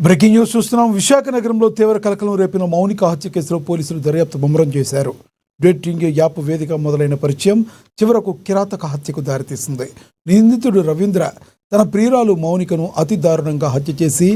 Breaking news చూస్తున్నాం. విశాఖ నగరంలో తీవ్ర కలకలం రేపిన మౌనిక హత్య కేసులో పోలీసులు దర్యాప్తు ముమ్మరం చేశారు. డేటింగ్ యాప్ వేదిక మొదలైన పరిచయం చివరకు కిరాతక హత్యకు దారితీసింది. నిందితుడు రవీంద్ర తన ప్రియురాలు మౌనికను అతి దారుణంగా హత్య చేసి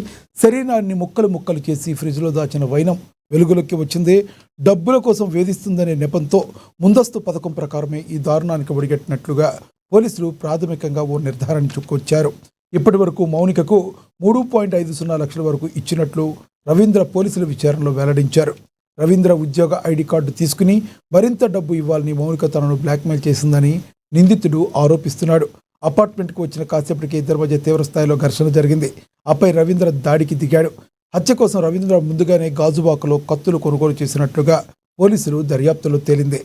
శరీరాన్ని ముక్కలు ముక్కలు చేసి ఫ్రిడ్జ్లో దాచిన వైనం వెలుగులోకి వచ్చింది. డబ్బుల కోసం వేధిస్తుందనే నెపంతో ముందస్తు పథకం ప్రకారమే ఈ దారుణానికి ఒడిగట్టినట్లుగా పోలీసులు ప్రాథమికంగా ఓ నిర్ధారణ చుక్కొచ్చారు. ఇప్పటి వరకు మౌనికకు 3.50 లక్షల వరకు ఇచ్చినట్లు రవీంద్ర పోలీసుల విచారణలో వెల్లడించారు. రవీంద్ర ఉద్యోగ ఐడి కార్డు తీసుకుని మరింత డబ్బు ఇవ్వాలని మౌనిక తనను బ్లాక్మెయిల్ చేసిందని నిందితుడు ఆరోపిస్తున్నాడు. అపార్ట్మెంట్కు వచ్చిన కాసేపటికి ఇద్దరి మధ్య తీవ్ర స్థాయిలో ఘర్షణ జరిగింది. ఆపై రవీంద్ర దాడికి దిగాడు. హత్య కోసం రవీంద్ర ముందుగానే గాజువాకలో కత్తులు కొనుగోలు చేసినట్లుగా పోలీసులు దర్యాప్తులో తేలింది.